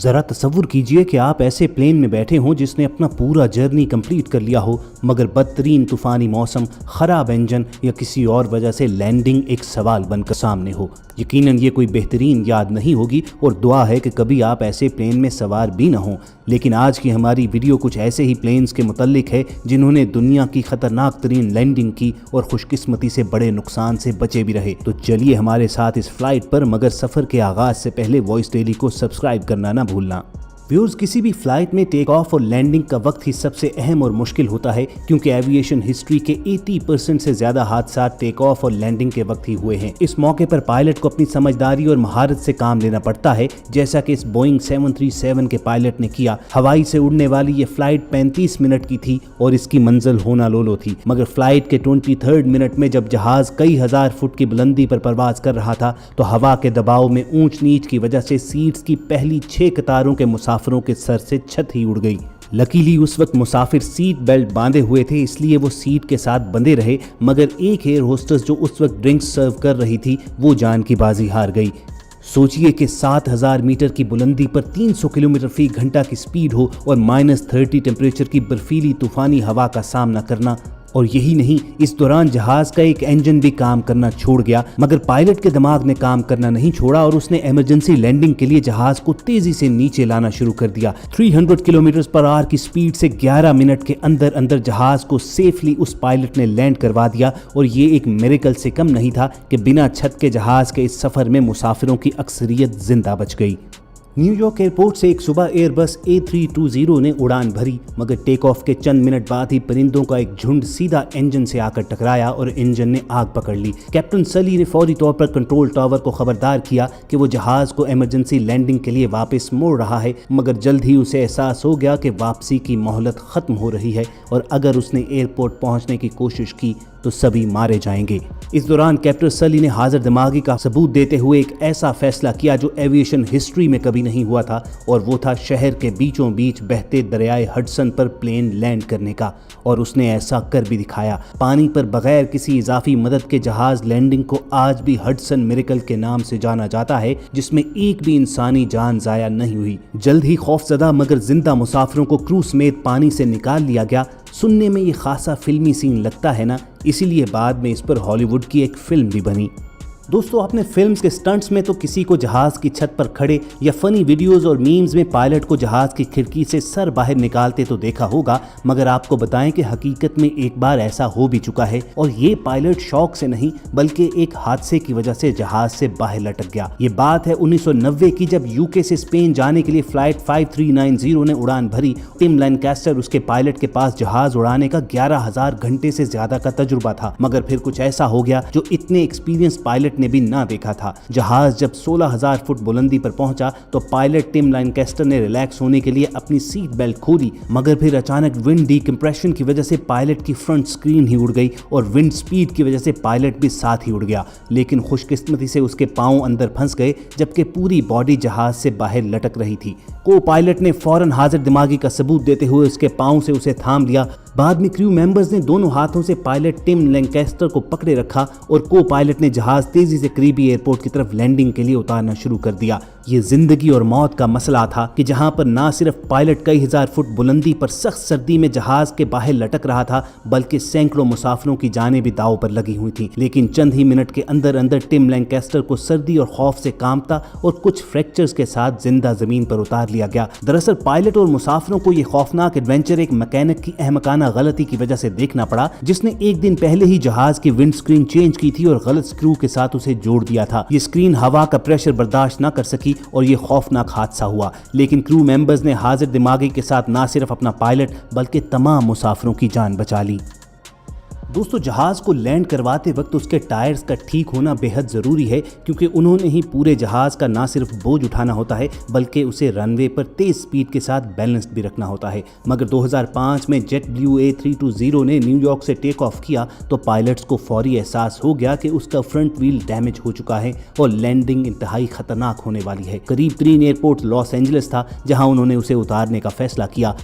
ذرا تصور کیجئے کہ آپ ایسے پلین میں بیٹھے ہوں جس نے اپنا پورا جرنی کمپلیٹ کر لیا ہو، مگر بدترین طوفانی موسم، خراب انجن یا کسی اور وجہ سے لینڈنگ ایک سوال بن کر سامنے ہو۔ یقیناً یہ کوئی بہترین یاد نہیں ہوگی اور دعا ہے کہ کبھی آپ ایسے پلین میں سوار بھی نہ ہوں۔ لیکن آج کی ہماری ویڈیو کچھ ایسے ہی پلینز کے متعلق ہے جنہوں نے دنیا کی خطرناک ترین لینڈنگ کی اور خوش قسمتی سے بڑے نقصان سے بچے بھی رہے۔ تو چلیے ہمارے ساتھ اس فلائٹ پر، مگر سفر کے آغاز سے پہلے وائس ڈیلی کو سبسکرائب کرنا نہ بھولنا۔ ویورز، کسی بھی فلائٹ میں ٹیک آف اور لینڈنگ کا وقت ہی سب سے اہم اور مشکل ہوتا ہے، کیونکہ ایویشن ہسٹری کے 80% سے زیادہ حادثات ٹیک آف اور لینڈنگ کے وقت ہی ہوئے ہیں۔ اس موقع پر پائلٹ کو اپنی سمجھداری اور مہارت سے کام لینا پڑتا ہے، جیسا کہ اس بوئنگ 737 کے پائلٹ نے کیا۔ ہوائی سے اڑنے والی یہ فلائٹ 35 منٹ کی تھی اور اس کی منزل ہونالولو تھی، مگر فلائٹ کے 23 منٹ میں جب جہاز کئی ہزار فٹ کی بلندی پر پرواز کر رہا تھا تو ہوا کے دباؤ میں اونچ نیچ کی وجہ سے سیٹس کی پہلی 6 قطاروں کے مسافروں کے سر سے چھت ہی اڑ گئی۔ لکیلی اس وقت مسافر سیٹ بیلٹ باندھے ہوئے تھے، اس لیے وہ سیٹ کے ساتھ بندھے رہے، مگر ایک ایئر ہوسٹس جو اس وقت ڈرنکس سرو کر رہی تھی وہ جان کی بازی ہار گئی۔ سوچئے کہ 7000 میٹر کی بلندی پر 300 کلومیٹر فی گھنٹہ کی سپیڈ ہو اور -30 ٹیمپریچر کی برفیلی طوفانی ہوا کا سامنا کرنا، اور یہی نہیں، اس دوران جہاز کا ایک انجن بھی کام کرنا چھوڑ گیا، مگر پائلٹ کے دماغ نے کام کرنا نہیں چھوڑا اور اس نے ایمرجنسی لینڈنگ کے لیے جہاز کو تیزی سے نیچے لانا شروع کر دیا۔ 300 کلومیٹر پر آور کی سپیڈ سے 11 منٹ کے اندر جہاز کو سیفلی اس پائلٹ نے لینڈ کروا دیا، اور یہ ایک میریکل سے کم نہیں تھا کہ بنا چھت کے جہاز کے اس سفر میں مسافروں کی اکثریت زندہ بچ گئی۔ نیو یارک ایئرپورٹ سے ایک صبح ایئر بس A320 نے اڑان بھری، مگر ٹیک آف کے چند منٹ بعد ہی پرندوں کا ایک جھنڈ سیدھا انجن سے آ کر ٹکرایا اور انجن نے آگ پکڑ لی۔ کیپٹن سلی نے فوری طور پر کنٹرول ٹاور کو خبردار کیا کہ وہ جہاز کو ایمرجنسی لینڈنگ کے لیے واپس موڑ رہا ہے، مگر جلد ہی اسے احساس ہو گیا کہ واپسی کی مہلت ختم ہو رہی ہے اور اگر اس نے ایئرپورٹ پہنچنے کی کوشش کی تو سبھی مارے جائیں گے۔ اس دوران کیپٹن سلی نے حاضر دماغی کا ثبوت دیتے ہوئے ایک ایسا فیصلہ کیا جو ایویشن ہسٹری میں کبھی نہیں ہوا تھا، اور وہ تھا شہر کے بیچوں بیچ بہتے دریائے ہڈسن پر پلین لینڈ کرنے کا، اور اس نے ایسا کر بھی دکھایا۔ پانی پر بغیر کسی اضافی مدد کے جہاز لینڈنگ کو آج بھی ہڈسن میریکل کے نام سے جانا جاتا ہے، جس میں ایک بھی انسانی جان ضائع نہیں ہوئی۔ جلد ہی خوفزدہ مگر زندہ مسافروں کو کرو سمیت پانی سے نکال لیا گیا۔ سننے میں یہ خاصا فلمی سین لگتا ہے نا، اسی لیے بعد میں اس پر ہالی ووڈ کی ایک فلم بھی بنی۔ دوستو، آپ نے فلمز کے سٹنٹس میں تو کسی کو جہاز کی چھت پر کھڑے یا فنی ویڈیوز اور میمز میں پائلٹ کو جہاز کی کھڑکی سے سر باہر نکالتے تو دیکھا ہوگا، مگر آپ کو بتائیں کہ حقیقت میں ایک بار ایسا ہو بھی چکا ہے، اور یہ پائلٹ شوق سے نہیں بلکہ ایک حادثے کی وجہ سے جہاز سے باہر لٹک گیا۔ یہ بات ہے 1990 کی، جب UK سے اسپین جانے کے لیے فلائٹ 5390 نے اڑان بھری۔ ٹم لینکاسٹر اس کے پائلٹ کے پاس جہاز اڑانے کا 11000 گھنٹے سے زیادہ کا تجربہ تھا، مگر پھر کچھ ایسا ہو گیا جو اتنے ایکسپیرینس پائلٹ نے بھی نہ دیکھا تھا۔ جہاز جب 16000 فٹ بلندی پر پہنچا تو پائلٹ ٹم لینکاسٹر نے ریلیکس ہونے کے لیے اپنی سیٹ بیلٹ کھولی، مگر پھر اچانک ونڈ ڈی کمپریشن کی وجہ سے پائلٹ کی فرنٹ سکرین ہی اڑ گئی اور ونڈ سپیڈ کی وجہ سے پائلٹ بھی ساتھ ہی اڑ گیا، لیکن خوش قسمتی سے اس کے پاؤں اندر پھنس گئے جبکہ پوری باڈی جہاز سے باہر لٹک رہی تھی۔ کو پائلٹ نے فوراً حاضر دماغی کا ثبوت دیتے ہوئے اس کے پاؤں سے اسے تھام لیا۔ بعد میں کریو ممبرز نے دونوں ہاتھوں سے پائلٹ ٹم لینکاسٹر کو پکڑے رکھا اور کو پائلٹ نے جہاز تیزی سے قریبی ایئرپورٹ کی طرف لینڈنگ کے لیے اتارنا شروع کر دیا۔ یہ زندگی اور موت کا مسئلہ تھا کہ جہاں پر نہ صرف پائلٹ کئی ہزار فٹ بلندی پر سخت سردی میں جہاز کے باہر لٹک رہا تھا، بلکہ سینکڑوں مسافروں کی جانیں بھی داؤ پر لگی ہوئی تھیں، لیکن چند ہی منٹ کے اندر ٹم لینکاسٹر کو سردی اور خوف سے کانپتا اور کچھ فریکچرز کے ساتھ زندہ زمین پر اتار لیا گیا۔ دراصل پائلٹ اور مسافروں کو یہ خوفناک ایڈونچر ایک میکینک کی احمقانہ غلطی کی وجہ سے دیکھنا پڑا، جس نے ایک دن پہلے ہی جہاز کی ونڈ سکرین چینج کی تھی اور غلط سکرو کے ساتھ اسے جوڑ دیا تھا۔ یہ سکرین ہوا کا پریشر برداشت نہ کر سکی اور یہ خوفناک حادثہ ہوا، لیکن کرو ممبرز نے حاضر دماغی کے ساتھ نہ صرف اپنا پائلٹ بلکہ تمام مسافروں کی جان بچا لی۔ دوستو، جہاز کو لینڈ کرواتے وقت اس کے ٹائرز کا ٹھیک ہونا بے حد ضروری ہے، کیونکہ انہوں نے ہی پورے جہاز کا نہ صرف بوجھ اٹھانا ہوتا ہے بلکہ اسے رن وے پر تیز سپیڈ کے ساتھ بیلنسڈ بھی رکھنا ہوتا ہے۔ مگر 2005 میں جیٹ بلیو A320 نے نیو یارک سے ٹیک آف کیا تو پائلٹس کو فوری احساس ہو گیا کہ اس کا فرنٹ ویل ڈیمیج ہو چکا ہے اور لینڈنگ انتہائی خطرناک ہونے والی ہے۔ قریب ترین ایئرپورٹ لاس اینجلس تھا جہاں انہوں نے اسے اتارنے کا فیصلہ کیا،